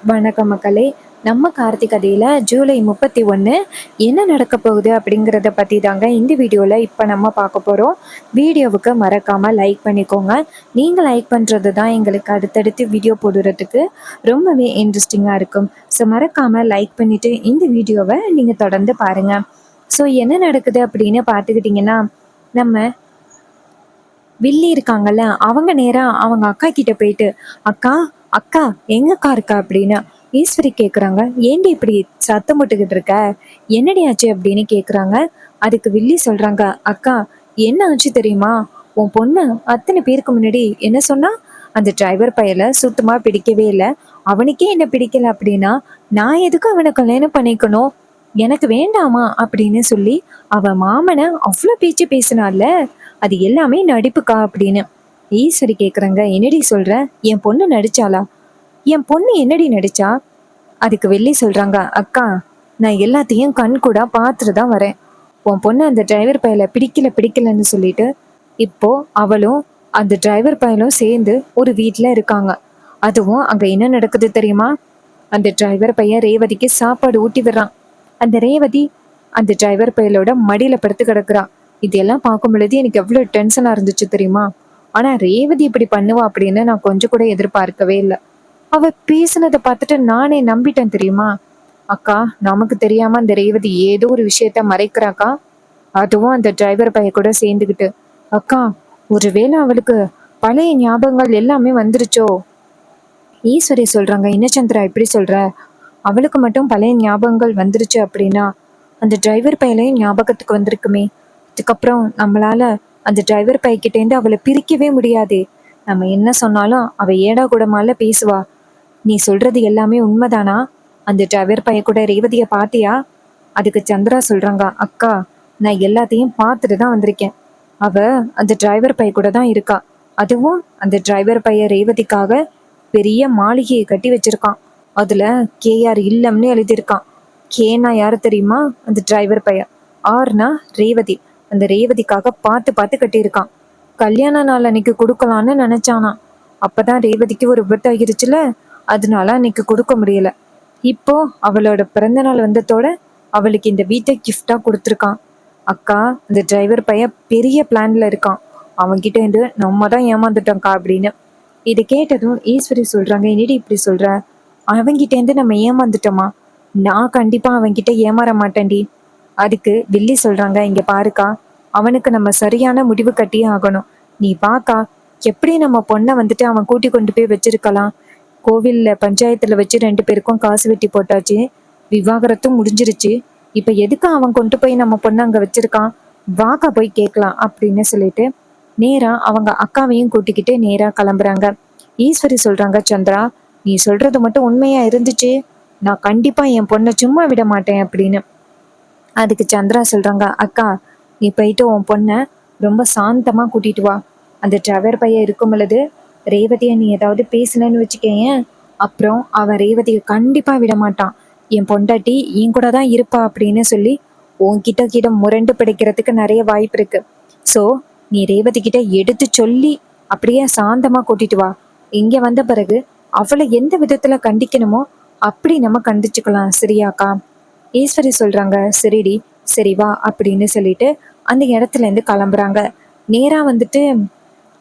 வணக்கம் மக்களே. நம்ம கார்த்திக் கதையில் ஜூலை 31 என்ன நடக்க போகுது அப்படிங்கிறத பற்றி தாங்க இந்த வீடியோவில் இப்போ நம்ம பார்க்க போகிறோம். வீடியோவுக்கு மறக்காமல் லைக் பண்ணிக்கோங்க. நீங்கள் லைக் பண்ணுறது தான் எங்களுக்கு அடுத்தடுத்து வீடியோ போடுறதுக்கு ரொம்பவே இன்ட்ரெஸ்டிங்காக இருக்கும். ஸோ மறக்காமல் லைக் பண்ணிவிட்டு இந்த வீடியோவை நீங்கள் தொடர்ந்து பாருங்கள். ஸோ என்ன நடக்குது அப்படின்னு பார்த்துக்கிட்டிங்கன்னா, நம்ம வில்லி இருக்காங்கல்ல, அவங்க நேராக அவங்க அக்கா கிட்ட போயிட்டு, அக்கா அக்கா எங்கக்கா இருக்கா அப்படின்னு ஈஸ்வரி கேட்குறாங்க. ஏண்டி இப்படி சத்தம் போட்டுக்கிட்டு இருக்க, என்னடி ஆச்சு அப்படின்னு கேட்குறாங்க. அதுக்கு வில்லி சொல்கிறாங்க, அக்கா என்ன ஆச்சு தெரியுமா, உன் பொண்ணு அத்தனை பேருக்கு முன்னாடி என்ன சொன்னா, அந்த டிரைவர் பையலை சுத்தமாக பிடிக்கவே இல்லை, அவனுக்கே என்ன பிடிக்கல அப்படின்னா நான் எதுக்கு அவனை கல்யாணம் பண்ணிக்கணும், எனக்கு வேண்டாமா அப்படின்னு சொல்லி அவ மாமனை அவ்வளோ பேச்சு பேசினால, அது எல்லாமே நடிப்புக்கா அப்படின்னு ஈஸ்வரி கேட்குறாங்க. என்னடி சொல்ற, என் பொண்ணு நடிச்சாளா, என் பொண்ணு என்னடி நடிச்சா? அதுக்கு வெள்ளி சொல்றாங்க, அக்கா நான் எல்லாத்தையும் கண் கூட பார்த்துட்டு தான் வரேன். உன் பொண்ணு அந்த டிரைவர் பையலை பிடிக்கலன்னு சொல்லிட்டு இப்போ அவளும் அந்த டிரைவர் பையலும் சேர்ந்து ஒரு வீட்டில் இருக்காங்க. அதுவும் அங்க என்ன நடக்குது தெரியுமா, அந்த டிரைவர் பையன் ரேவதிக்கு சாப்பாடு ஊட்டி விடுறான். அந்த ரேவதி அந்த டிரைவர் பையலோட மடியில படுத்து கிடக்குறான். இதெல்லாம் பார்க்கும் பொழுது எனக்கு எவ்வளவு டென்ஷனா இருந்துச்சு தெரியுமா. ஆனா ரேவதி இப்படி பண்ணுவா அப்படின்னு நான் கொஞ்சம் கூட எதிர்பார்க்கவே இல்லை. அவ பேசுனதை பார்த்துட்டு நானே நம்பிட்டேன் தெரியுமா. அக்கா நமக்கு தெரியாம அந்த ரேவதி ஏதோ ஒரு விஷயத்த மறைக்கிறாக்கா, அதுவும் அந்த டிரைவர் பைய கூட சேர்ந்துக்கிட்டு. அக்கா ஒருவேளை அவளுக்கு பழைய ஞாபகங்கள் எல்லாமே வந்துருச்சோ. ஈஸ்வரி சொல்றாங்க, என்ன சந்திரா இப்படி சொல்ற, அவளுக்கு மட்டும் பழைய ஞாபகங்கள் வந்துருச்சு அப்படின்னா அந்த டிரைவர் பையலையும் ஞாபகத்துக்கு வந்திருக்குமே. அதுக்கப்புறம் நம்மளால அந்த டிரைவர் பையக்கிட்டேருந்து அவளை பிரிக்கவே முடியாது. நம்ம என்ன சொன்னாலும் அவ ஏடா கூடமால பேசுவா. நீ சொல்றது எல்லாமே உண்மைதானா, அந்த டிரைவர் பைய கூட ரேவதியை பாத்தியா? அதுக்கு சந்திரா சொல்றாங்க, அக்கா நான் எல்லாத்தையும் பார்த்துட்டு தான் வந்திருக்கேன். அவ அந்த டிரைவர் பைய கூட தான் இருக்கா. அதுவும் அந்த டிரைவர் பைய ரேவதிக்காக பெரிய மாளிகையை கட்டி வச்சிருக்கான். அதுல கேஆர் இல்லம்னு எழுதியிருக்கான். கேனா யாரு தெரியுமா, அந்த டிரைவர் பையன். ஆர்னா ரேவதி, அந்த ரேவதிக்காக பார்த்து பார்த்து கட்டியிருக்கான். கல்யாண நாள் அன்னைக்கு கொடுக்கலான்னு நினைச்சானா. அப்பதான் ரேவதிக்கு ஒரு விபத்து ஆகிருச்சுல, அதனால அன்னைக்கு கொடுக்க முடியல. இப்போ அவளோட பிறந்த நாள் வந்ததோட அவளுக்கு இந்த வீட்டை கிஃப்டா கொடுத்துருக்கான். அக்கா அந்த டிரைவர் பையன் பெரிய பிளான்ல இருக்கான். அவன்கிட்ட இருந்து நம்ம தான் ஏமாந்துட்டோம்க்கா அப்படின்னு. இதை கேட்டதும் ஈஸ்வரி சொல்றாங்க, என்னடி இப்படி சொல்ற, அவன்கிட்ட இருந்து நம்ம ஏமாந்துட்டோமா, நான் கண்டிப்பா அவன்கிட்ட ஏமாற மாட்டேன்டி. அதுக்கு வில்லி சொல்றாங்க, இங்க பாருக்கா அவனுக்கு நம்ம சரியான முடிவு கட்டியே ஆகணும். நீ வாக்கா, எப்படி நம்ம பொண்ணை வந்துட்டு அவன் கூட்டி கொண்டு போய் வச்சிருக்கலாம். கோவில்ல பஞ்சாயத்துல வச்சு 2 பேருக்கும் காசு வெட்டி போட்டாச்சு, விவாகரத்தும் முடிஞ்சிருச்சு. இப்ப எதுக்கு அவன் கொண்டு போய் நம்ம பொண்ணை அங்க வச்சிருக்கான், வாக்கா போய் கேட்கலாம் அப்படின்னு சொல்லிட்டு நேரா அவங்க அக்காவையும் கூட்டிக்கிட்டு நேரா கிளம்புறாங்க. ஈஸ்வரி சொல்றாங்க, சந்திரா நீ சொல்றது மட்டும் உண்மையா இருந்துச்சு, நான் கண்டிப்பா என் பொண்ணை சும்மா விட மாட்டேன் அப்படின்னு. அதுக்கு சந்திரா சொல்றாங்க, அக்கா நீ போயிட்டு உன் பொண்ணை ரொம்ப சாந்தமா கூட்டிட்டு வா. அந்த டிரைவர் பையன் இருக்கும் பொழுது ரேவதியை நீ ஏதாவது பேசினேன்னு வச்சுக்கேன், அப்புறம் அவன் ரேவதியை கண்டிப்பா விட மாட்டான். என் பொண்டாட்டி என் கூட தான் இருப்பா அப்படின்னு சொல்லி உன்கிட்ட முரண்டு பிடிக்கிறதுக்கு நிறைய வாய்ப்பு இருக்கு. ஸோ நீ ரேவதி கிட்ட எடுத்து சொல்லி அப்படியே சாந்தமா கூட்டிட்டு வா. இங்க வந்த பிறகு அவளை எந்த விதத்துல கண்டிக்கணுமோ அப்படி நம்ம கண்டிச்சுக்கலாம், சரியாக்கா? ஈஸ்வரி சொல்றாங்க, சரிடி சரி வா அப்படின்னு சொல்லிட்டு அந்த இடத்துல இருந்து கிளம்புறாங்க. நேரா வந்துட்டு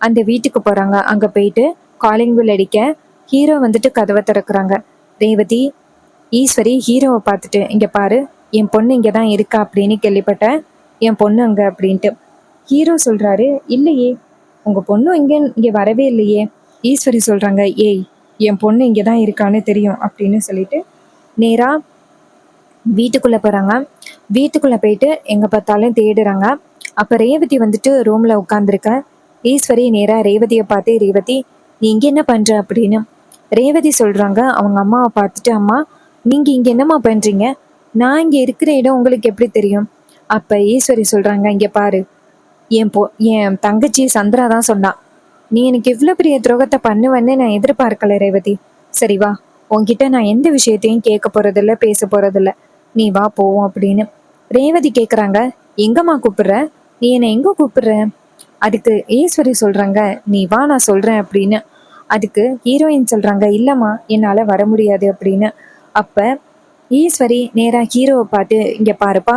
அந்த வீட்டுக்கு போறாங்க. அங்க போயிட்டு காலிங் பில் அடிக்க ஹீரோ வந்துட்டு கதவை திறக்கிறாங்க. ரேவதி ஈஸ்வரி ஹீரோவை பார்த்துட்டு, இங்க பாரு என் பொண்ணு இங்கதான் இருக்கா அப்படின்னு கேள்விப்பட்டேன், என் பொண்ணு அங்க அப்படின்ட்டு. ஹீரோ சொல்றாரு, இல்லையே உங்க பொண்ணு இங்க வரவே இல்லையே. ஈஸ்வரி சொல்றாங்க, ஏய் என் பொண்ணு இங்கதான் இருக்கான்னு தெரியும் அப்படின்னு சொல்லிட்டு நேரா வீட்டுக்குள்ள போறாங்க. வீட்டுக்குள்ள போயிட்டு எங்க பார்த்தாலும் தேடுறாங்க. அப்ப ரேவதி வந்துட்டு ரூம்ல உட்காந்துருக்க. ஈஸ்வரி நேரா ரேவதியை பார்த்து, ரேவதி நீ இங்க என்ன பண்ற அப்படின்னு. ரேவதி சொல்றாங்க அவங்க அம்மாவை பார்த்துட்டு, அம்மா நீங்க இங்க என்னம்மா பண்றீங்க, நான் இங்க இருக்கிற இடம் உங்களுக்கு எப்படி தெரியும்? அப்ப ஈஸ்வரி சொல்றாங்க, இங்க பாரு என் தங்கச்சி சந்திரா தான் சொன்னா, நீ எனக்கு இவ்வளவு பெரிய துரோகத்தை பண்ணுவேன்னு நான் எதிர்பார்க்கல ரேவதி. சரி வா, உன்கிட்ட நான் எந்த விஷயத்தையும் கேட்க போறதில்ல, பேச போறதில்ல, நீ வா போவோம் அப்படின்னு. ரேவதி கேக்குறாங்க, எங்கம்மா கூப்பிடுற, நீ என்னை எங்க கூப்பிடுற? அதுக்கு ஈஸ்வரி சொல்றாங்க, நீ வா நான் சொல்றேன் அப்படின்னு. அதுக்கு ஹீரோயின் சொல்றாங்க, இல்லம்மா என்னால வர முடியாது அப்படின்னு. அப்ப ஈஸ்வரி நேரா ஹீரோவை பார்த்து, இங்க பாருப்பா,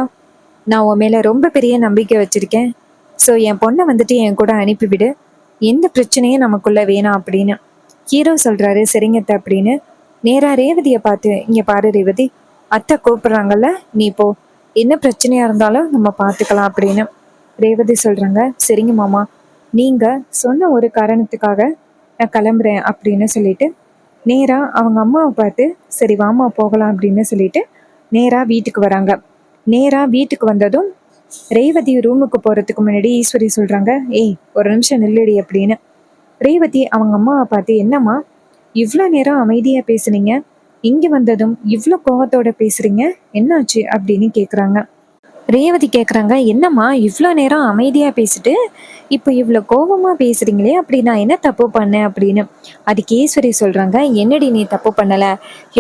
நான் உன் மேல ரொம்ப பெரிய நம்பிக்கை வச்சிருக்கேன். ஸோ என் பொண்ணை வந்துட்டு என் கூட அனுப்பிவிடு, எந்த பிரச்சனையும் நமக்குள்ள வேணாம் அப்படின்னு. ஹீரோ சொல்றாரு, சரிங்க அத்தை அப்படின்னு. நேரா ரேவதியை பார்த்து, இங்க பாரு ரேவதி, அத்தை கூப்பிடுறாங்கல்ல, நீ போ, என்ன பிரச்சனையா இருந்தாலும் நம்ம பார்த்துக்கலாம் அப்படின்னு. ரேவதி சொல்றாங்க, சரிங்க மாமா, நீங்க சொன்ன ஒரு காரணத்துக்காக நான் கிளம்புறேன் அப்படின்னு சொல்லிட்டு நேரா அவங்க அம்மாவை பார்த்து, சரி வாமா போகலாம் அப்படின்னு சொல்லிட்டு நேரா வீட்டுக்கு வராங்க. நேரா வீட்டுக்கு வந்ததும் ரேவதி ரூமுக்கு போறதுக்கு முன்னாடி ஈஸ்வரி சொல்றாங்க, ஏய் ஒரு நிமிஷம் நில்லுடி அப்படின்னு. ரேவதி அவங்க அம்மாவை பார்த்து, என்னம்மா இவ்வளோ நேரம் அமைதியா பேசுனீங்க, இங்க வந்ததும் இவ்வளோ கோவத்தோட பேசுறீங்க, என்னாச்சு அப்படின்னு கேக்குறாங்க. ரேவதி கேக்குறாங்க, என்னம்மா இவ்வளோ நேரம் அமைதியா பேசிட்டு இப்போ இவ்வளோ கோவமா பேசுறீங்களே, அப்படி நான் என்ன தப்பு பண்ணேன் அப்படின்னு. அதுக்கு ஈஸ்வரி சொல்றாங்க, என்னடி நீ தப்பு பண்ணல,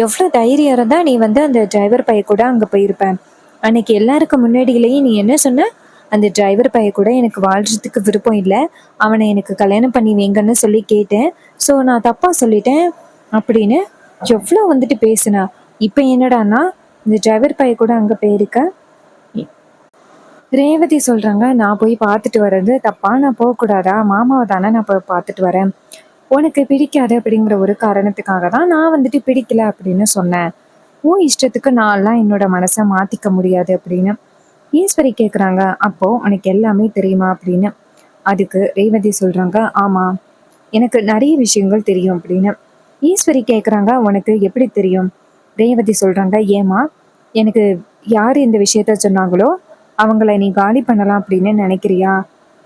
எவ்வளோ தைரியம் இருந்தா நீ வந்து அந்த டிரைவர் பைய கூட அங்க போயிருப்ப. அன்னைக்கு எல்லாருக்கும் முன்னாடியிலேயே நீ என்ன சொன்ன, அந்த டிரைவர் பைய கூட எனக்கு வாழ்றதுக்கு விருப்பம் இல்லை, அவனை எனக்கு கல்யாணம் பண்ணி வைங்கன்னு சொல்லி கேட்டேன், ஸோ நான் தப்பா சொல்லிட்டேன் அப்படின்னு எவ்வளோ வந்துட்டு பேசுனா. இப்போ என்னடான்னா இந்த டிரைவர் பைய கூட அங்க போயிருக்க. ரேவதி சொல்றாங்க, நான் போய் பார்த்துட்டு வர்றது தப்பா, நான் போகக்கூடாதா, மாமாவை தானே நான் போய் பார்த்துட்டு வரேன், உனக்கு பிடிக்காது அப்படிங்கிற ஒரு காரணத்துக்காக தான் நான் வந்துட்டு பிடிக்கல அப்படின்னு சொன்னேன், உன் இஷ்டத்துக்கு நான்லாம் என்னோட மனசை மாத்திக்க முடியாது அப்படின்னு. ஈஸ்வரி கேட்குறாங்க, அப்போ உனக்கு எல்லாமே தெரியுமா அப்படின்னு. அதுக்கு ரேவதி சொல்றாங்க, ஆமா எனக்கு நிறைய விஷயங்கள் தெரியும் அப்படின்னு. ஈஸ்வரி கேட்குறாங்க, உனக்கு எப்படி தெரியும். ரேவதி சொல்றாங்க, ஏமா எனக்கு யார் இந்த விஷயத்த சொன்னாங்களோ அவங்கள நீ காலி பண்ணலாம் அப்படின்னு நினைக்கிறியா,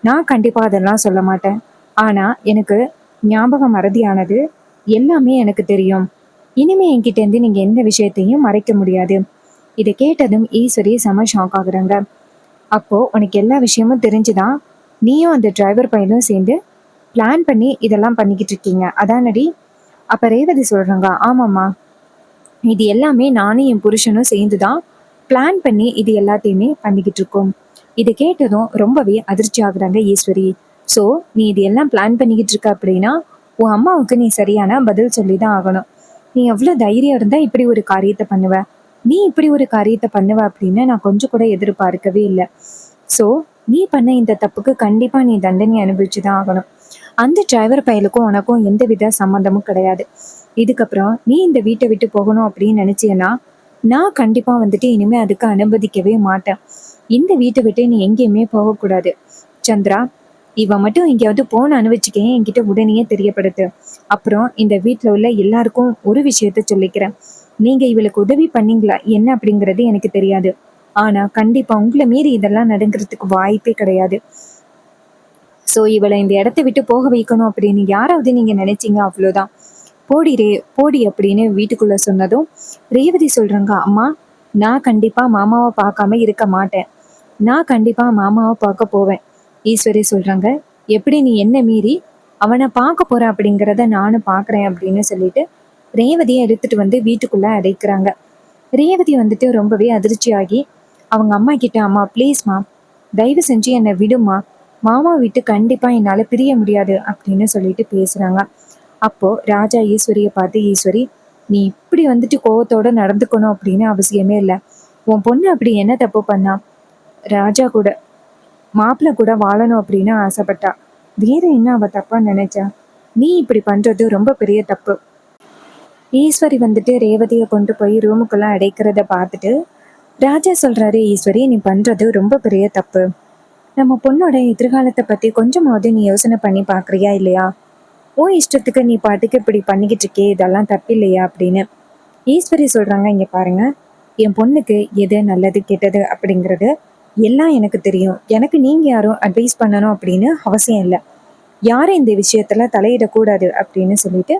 நான் கண்டிப்பா அதெல்லாம் சொல்ல மாட்டேன், ஆனா எனக்கு ஞாபகம் மறதியானது எல்லாமே எனக்கு தெரியும், இனிமே என்கிட்ட இருந்து நீங்க எந்த விஷயத்தையும் மறைக்க முடியாது. இதை கேட்டதும் ஈஸ்வரி செம ஷாக் ஆகுறாங்க. அப்போ உனக்கு எல்லா விஷயமும் தெரிஞ்சுதான் நீயும் அந்த டிரைவர் பையனும் சேர்ந்து பிளான் பண்ணி இதெல்லாம் பண்ணிக்கிட்டு இருக்கீங்க அதானடி. அப்ப ரேவதி சொல்றாங்க, ஆமாம்மா, இது எல்லாமே நானும் என் புருஷனும் சேர்ந்துதான் பிளான் பண்ணி இது எல்லாத்தையுமே பண்ணிக்கிட்டு இருக்கோம். இதை கேட்டதும் ரொம்பவே அதிர்ச்சி ஆகுறாங்க ஈஸ்வரி. ஸோ நீ இது எல்லாம் பிளான் பண்ணிக்கிட்டு இருக்க அப்படின்னா உன் அம்மாவுக்கு நீ சரியான பதில் சொல்லி தான் ஆகணும். நீ எவ்வளோ தைரியம் இருந்தா இப்படி ஒரு காரியத்தை பண்ணுவ, நீ இப்படி ஒரு காரியத்தை பண்ணுவ அப்படின்னு நான் கொஞ்சம் கூட எதிர்பார்க்கவே இல்லை. ஸோ நீ பண்ண இந்த தப்புக்கு கண்டிப்பா நீ தண்டனை அனுபவிச்சுதான் ஆகணும். அந்த டிரைவர் பயலுக்கும் உனக்கும் எந்தவித சம்மந்தமும் கிடையாது. இதுக்கப்புறம் நீ இந்த வீட்டை விட்டு போகணும் அப்படின்னு நினைச்சீன்னா நான் கண்டிப்பா வந்துட்டு இனிமே அதுக்கு அனுமதிக்கவே மாட்டேன். இந்த வீட்டை விட்டு நீ எங்கேயுமே போகக்கூடாது. சந்திரா, இவ மட்டும் எங்கேயாவது போன அனுபவிச்சுக்கே என்கிட்ட உடனே தெரியப்படுத்து. அப்புறம் இந்த வீட்டுல உள்ள எல்லாருக்கும் ஒரு விஷயத்த சொல்லிக்கிறேன், நீங்க இவளுக்கு உதவி பண்ணீங்களா என்ன அப்படிங்கிறது எனக்கு தெரியாது, ஆனா கண்டிப்பா உங்களை மீறி இதெல்லாம் நடங்கிறதுக்கு வாய்ப்பே கிடையாது. ஸோ இவளை இந்த இடத்த விட்டு போக வைக்கணும் அப்படின்னு யாராவது நீங்க நினைச்சீங்க அவ்வளோதான், போடி போடி அப்படின்னு வீட்டுக்குள்ள சொன்னதும் ரேவதி சொல்றாங்க, அம்மா நான் கண்டிப்பா மாமாவை பார்க்காம இருக்க மாட்டேன், நான் கண்டிப்பா மாமாவை பார்க்க போவேன். ஈஸ்வரி சொல்றாங்க, எப்படி நீ என்ன மீறி அவனை பார்க்க போற அப்படிங்கிறத நானும் பார்க்குறேன் அப்படின்னு சொல்லிட்டு ரேவதியை எடுத்துட்டு வந்து வீட்டுக்குள்ள அடைக்கிறாங்க. ரேவதி வந்துட்டு ரொம்பவே அதிர்ச்சியாகி அவங்க அம்மா கிட்ட, அம்மா ப்ளீஸ்மா தயவு செஞ்சு என்னை விடுமா, மாமா விட்டு கண்டிப்பா என்னால பிரிய முடியாது அப்படின்னு சொல்லிட்டு பேசுறாங்க. அப்போ ராஜா ஈஸ்வரியை பார்த்து, ஈஸ்வரி நீ இப்படி வந்துட்டு கோவத்தோட நடந்துக்கணும் அப்படின்னு அவசியமே இல்லை, உன் பொண்ணு அப்படி என்ன தப்பு பண்ணா, ராஜா கூட மாப்பிள்ள கூட வாழணும் அப்படின்னு ஆசைப்பட்டா, வேற என்ன அவ தப்பா நினைச்சா, நீ இப்படி பண்றது ரொம்ப பெரிய தப்பு. ஈஸ்வரி வந்துட்டு ரேவதியை கொண்டு போய் ரூமுக்குள்ள அடைக்கிறத பார்த்துட்டு ராஜா சொல்றாரு, ஈஸ்வரி நீ பண்றது ரொம்ப பெரிய தப்பு, நம்ம பொண்ணோட எதிர்காலத்தை பத்தி கொஞ்சமாவது நீ யோசனை பண்ணி பாக்குறியா இல்லையா, உன் இஷ்டத்துக்கு நீ பாட்டுக்கு இப்படி பண்ணிக்கிட்டு இருக்கே, இதெல்லாம் தப்பு இல்லையா அப்படின்னு. ஈஸ்வரி சொல்றாங்க, இங்க பாருங்க, என் பொண்ணுக்கு எது நல்லது கெட்டது அப்படிங்கிறது எல்லாம் எனக்கு தெரியும், எனக்கு நீங்க யாரும் அட்வைஸ் பண்ணணும் அப்படின்னு அவசியம் இல்லை, யாரும் இந்த விஷயத்துல தலையிடக்கூடாது அப்படின்னு சொல்லிட்டு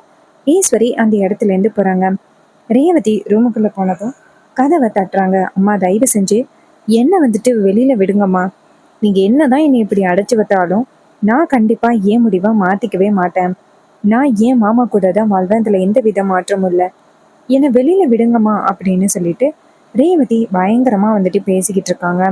ஈஸ்வரி அந்த இடத்துல இருந்து போறாங்க. ரேவதி ரூமுக்குள்ள போனதும் கதவை தட்டுறாங்க. அம்மா தயவு செஞ்சு என்ன வந்துட்டு வெளியில விடுங்கம்மா, நீங்க என்னதான் என்னை இப்படி அடைச்சு வைத்தாலும் நான் கண்டிப்பா ஏன் முடிவா மாத்திக்கவே மாட்டேன், நான் ஏன் மாமா கூட தான் வாழ்வேன், அதுல எந்த வித மாற்றமும் இல்லை, என்னை வெளியில விடுங்கம்மா அப்படின்னு சொல்லிட்டு ரேவதி பயங்கரமா வந்துட்டு பேசிக்கிட்டு இருக்காங்க.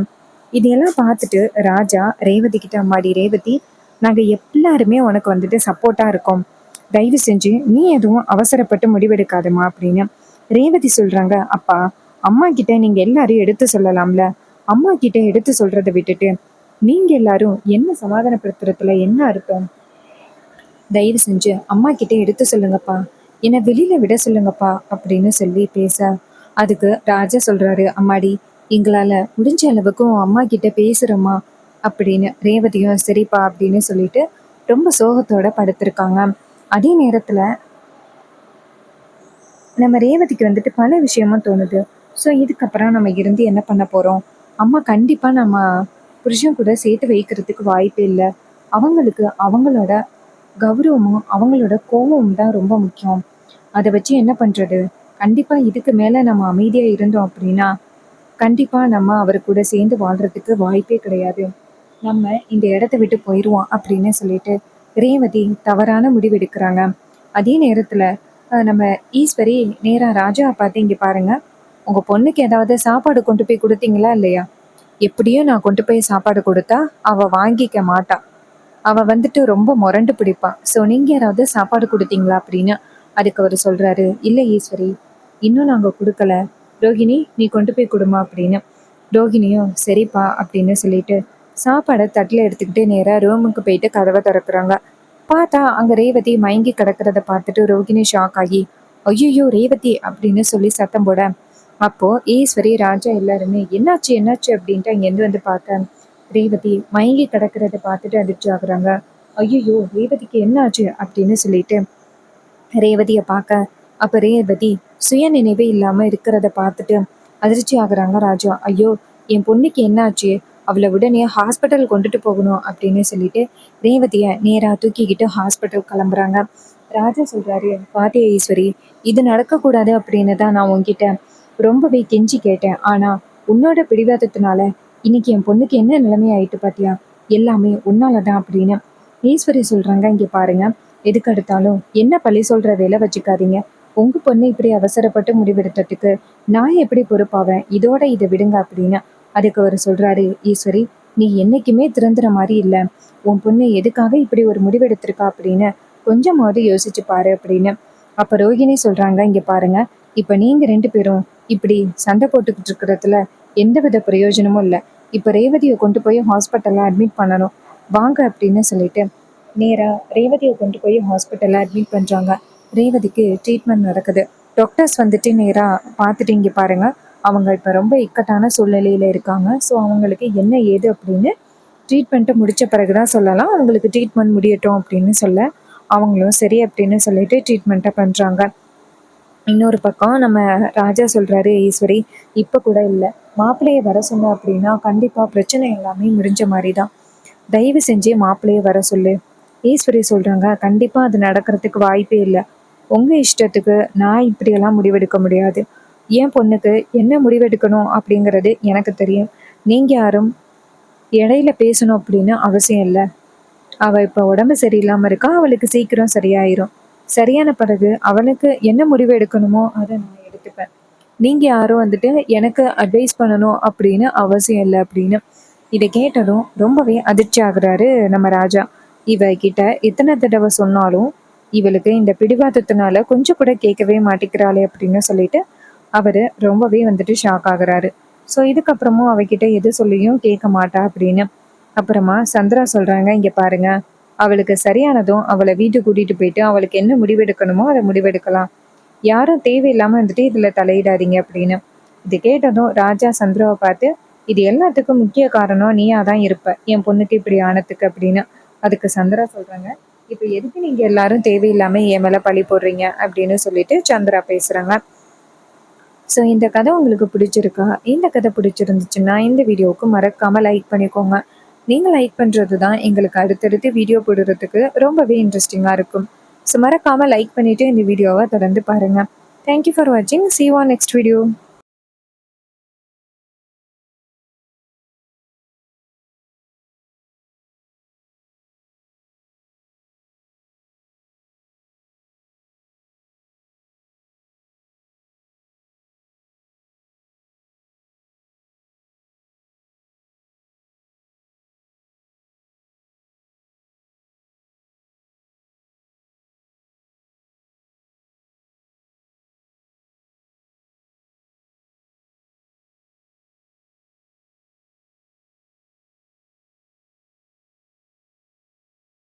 இதையெல்லாம் பார்த்துட்டு ராஜா ரேவதி கிட்ட, அம்மாடி ரேவதி, நாங்க எல்லாருமே உனக்கு வந்துட்டு சப்போர்ட்டா இருக்கோம், தயவு செஞ்சு நீ எதுவும் அவசரப்பட்டு முடிவெடுக்காதம்மா அப்படின்னு ரேவதி சொல்றாங்க. அப்பா, அம்மா கிட்ட நீங்க எல்லாரும் எடுத்து சொல்லலாம்ல. அம்மா கிட்ட எடுத்து சொல்றதை விட்டுட்டு நீங்க எல்லாரும் என்ன சமாதானப்படுத்துறதுல என்ன அர்த்தம்? தயவு செஞ்சு அம்மா கிட்ட எடுத்து சொல்லுங்கப்பா, என்னை வெளியில விட சொல்லுங்கப்பா அப்படின்னு சொல்லி பேச, அதுக்கு ராஜா சொல்றாரு, அம்மாடி, எங்களால முடிஞ்ச அளவுக்கு உன் அம்மா கிட்ட பேசுறோமா அப்படின்னு. ரேவதியும் சரிப்பா அப்படின்னு சொல்லிட்டு ரொம்ப சோகத்தோட படுத்திருக்காங்க. அதே நேரத்துல நம்ம ரேவதிக்கு வந்துட்டு பல விஷயமும் தோணுது. ஸோ இதுக்கப்புறம் நம்ம இருந்து என்ன பண்ண போறோம்? அம்மா கண்டிப்பா நம்ம புருஷன் கூட சேர்த்து வைக்கிறதுக்கு வாய்ப்பே இல்லை. அவங்களுக்கு அவங்களோட கௌரவமும் அவங்களோட கோபமும் தான் ரொம்ப முக்கியம். அதை வச்சு என்ன பண்றது? கண்டிப்பா இதுக்கு மேல நம்ம அமைதியா இருந்தோம் அப்படின்னா கண்டிப்பா நம்ம அவர் கூட சேர்ந்து வாழ்றதுக்கு வாய்ப்பே கிடையாது. நம்ம இந்த இடத்த விட்டு போயிடுவோம் அப்படின்னு சொல்லிட்டு ரேவதி தவறான முடிவெடுக்கிறாங்க. அதே நேரத்துல நம்ம ஈஸ்வரி நேரா ராஜாவை பார்த்து, இங்க பாருங்க, உங்க பொண்ணுக்கு ஏதாவது சாப்பாடு கொண்டு போய் கொடுத்தீங்களா இல்லையா? எப்படியும் நான் கொண்டு போய் சாப்பாடு கொடுத்தா அவ வாங்கிக்க மாட்டா. அவ வந்துட்டு ரொம்ப முரண்டு பிடிப்பா. ஸோ நீங்க யாராவது சாப்பாடு கொடுத்தீங்களா அப்படின்னு. அதுக்கு அவர் சொல்றாரு, இல்லை ஈஸ்வரி, இன்னும் நாங்க கொடுக்கல. ரோகிணி, நீ கொண்டு போய் கொடுமா அப்படின்னு. ரோகிணியும் சரிப்பா அப்படின்னு சொல்லிட்டு சாப்பாடை தட்டில் எடுத்துக்கிட்டு நேராக ரூமுக்கு போயிட்டு கதவை திறக்கிறாங்க. பார்த்தா அங்க ரேவதி மயங்கி கிடக்கிறத பார்த்துட்டு ரோகிணி ஷாக் ஆகி, ஐயோ ரேவதி அப்படின்னு சொல்லி சத்தம் போட, அப்போ ஈஸ்வரி ராஜா எல்லாருமே என்னாச்சு என்னாச்சு அப்படின்ட்டு அங்கேருந்து வந்து பார்த்தேன். ரேவதி மயங்கி கிடக்கிறத பார்த்துட்டு அதிர்ச்சி ஆகுறாங்க. ஐயோ ரேவதிக்கு என்னாச்சு அப்படின்னு சொல்லிட்டு ரேவதியை பார்க்க, அப்ப ரேவதி சுய நினைவே இல்லாம இருக்கிறத பார்த்துட்டு அதிர்ச்சி ஆகுறாங்க ராஜா. ஐயோ, என் பொண்ணுக்கு என்னாச்சு? அவளை உடனே ஹாஸ்பிட்டல் கொண்டுட்டு போகணும் அப்படின்னு சொல்லிட்டு ரேவதியை நேரா தூக்கிக்கிட்டு ஹாஸ்பிட்டல் கிளம்புறாங்க. ராஜா சொல்றாரு, பாத்தியா ஈஸ்வரி, இது நடக்கக்கூடாது அப்படின்னு தான் நான் உன்கிட்ட ரொம்பவே கெஞ்சி கேட்டேன். ஆனா உன்னோட பிடிவாதத்தினால இன்னைக்கு என் பொண்ணுக்கு என்ன நிலைமை ஆயிட்டு பாத்தியா? எல்லாமே உன்னாலதான் அப்படின்னு ஈஸ்வரி சொல்றாங்க. இங்க பாருங்க, எதுக்கு எடுத்தாலும் என்ன பழி சொல்ற வேலை வச்சுக்காதீங்க. உங்க பொண்ணு இப்படி அவசரப்பட்டு முடிவெடுத்ததுக்கு நான் எப்படி பொறுப்பாவேன்? இதோட இதை விடுங்க அப்படின்னு. அதுக்கு அவர் சொல்றாரு, ஈஸ்வரி, நீ என்னைக்குமே திறந்துற மாதிரி இல்லை. உன் பொண்ணு எதுக்காக இப்படி ஒரு முடிவெடுத்திருக்கா அப்படின்னு கொஞ்சமாவது யோசிச்சு பாரு அப்படின்னு. அப்ப ரோகிணி சொல்றாங்க, இங்க பாருங்க, இப்ப நீங்க 2 பேரும் இப்படி சண்டை போட்டுக்கிட்டு இருக்கிறதுல எந்தவித பிரயோஜனமும் இல்லை. இப்ப ரேவதியை கொண்டு போய் ஹாஸ்பிட்டல்ல அட்மிட் பண்ணணும், வாங்க அப்படின்னு சொல்லிட்டு நேரா ரேவதியை கொண்டு போய் ஹாஸ்பிட்டல்ல அட்மிட் பண்றாங்க. ரேவதிக்கு ட்ரீட்மெண்ட் நடக்குது. டாக்டர்ஸ் வந்துட்டு நேரா பார்த்துட்டு, இங்க பாருங்க, அவங்க இப்ப ரொம்ப இக்கட்டான சூழ்நிலையில இருக்காங்க. ஸோ அவங்களுக்கு என்ன ஏது அப்படின்னு ட்ரீட்மெண்ட்டை முடிச்ச பிறகுதான் சொல்லலாம். அவங்களுக்கு ட்ரீட்மெண்ட் முடியட்டும் அப்படின்னு சொல்ல, அவங்களும் சரி அப்படின்னு சொல்லிட்டு ட்ரீட்மெண்ட்டை பண்றாங்க. இன்னொரு பக்கம் நம்ம ராஜா சொல்றாரு, ஈஸ்வரி, இப்ப கூட இல்லை, மாப்பிள்ளையை வர சொன்ன அப்படின்னா கண்டிப்பா பிரச்சனை எல்லாமே முடிஞ்ச மாதிரி தான். தயவு செஞ்சு மாப்பிள்ளையை வர சொல்லு. ஈஸ்வரி சொல்றாங்க, கண்டிப்பா அது நடக்கிறதுக்கு வாய்ப்பே இல்லை. உங்க இஷ்டத்துக்கு நான் இப்படியெல்லாம் முடிவெடுக்க முடியாது. என் பொண்ணுக்கு என்ன முடிவெடுக்கணும் அப்படிங்கிறது எனக்கு தெரியும். நீங்க யாரும் இடையில பேசணும் அப்படின்னு அவசியம் இல்லை. அவ இப்ப உடம்பு சரியில்லாம இருக்கா, அவளுக்கு சீக்கிரம் சரியாயிரும். சரியான பிறகு அவளுக்கு என்ன முடிவு எடுக்கணுமோ அதை நான் எடுத்துப்பேன். நீங்க யாரும் வந்துட்டு எனக்கு அட்வைஸ் பண்ணணும் அப்படின்னு அவசியம் இல்லை அப்படின்னு. இதை கேட்டதும் ரொம்பவே அதிர்ச்சி ஆகுறாரு நம்ம ராஜா. இவ கிட்ட எத்தனை தடவை சொன்னாலும் இவளுக்கு இந்த பிடிவாதத்தினால கொஞ்சம் கூட கேட்கவே மாட்டேங்கிறாளே அப்படின்னு சொல்லிட்டு அவரு ரொம்பவே வந்துட்டு ஷாக் ஆகுறாரு. ஸோ இதுக்கப்புறமும் அவகிட்ட எது சொல்லியும் கேட்க மாட்டா அப்படின்னு. அப்புறமா சந்திரா சொல்றாங்க, இங்க பாருங்க, அவளுக்கு சரியானதும் அவளை வீட்டுக்கு கூட்டிட்டு போயிட்டு அவளுக்கு என்ன முடிவெடுக்கணுமோ அதை முடிவெடுக்கலாம். யாரும் தேவையில்லாம வந்துட்டு இதுல தலையிடாதீங்க அப்படின்னு. இது கேட்டதும் ராஜா சந்திராவை பார்த்து, இது எல்லாத்துக்கும் முக்கிய காரணம் நீயா தான் இருப்ப என் பொண்ணுக்கு இப்படி ஆனதுக்கு அப்படின்னு. அதுக்கு சந்திரா சொல்றாங்க, இப்ப எதுக்கு நீங்க எல்லாரும் தேவையில்லாம என் மேல பழி போடுறீங்க அப்படின்னு சொல்லிட்டு சந்திரா பேசுறாங்க. ஸோ இந்த கதை உங்களுக்கு பிடிச்சிருக்கா? இந்த கதை பிடிச்சிருந்துச்சுன்னா இந்த வீடியோவுக்கு மறக்காம லைக் பண்ணிக்கோங்க. நீங்கள் லைக் பண்ணுறது தான் எங்களுக்கு அடுத்தடுத்து வீடியோ போடுறதுக்கு ரொம்பவே இன்ட்ரெஸ்டிங்காக இருக்கும். ஸோ மறக்காம லைக் பண்ணிட்டு இந்த வீடியோவை தொடர்ந்து பாருங்க. தேங்க்யூ ஃபார் வாட்சிங். See you on next video.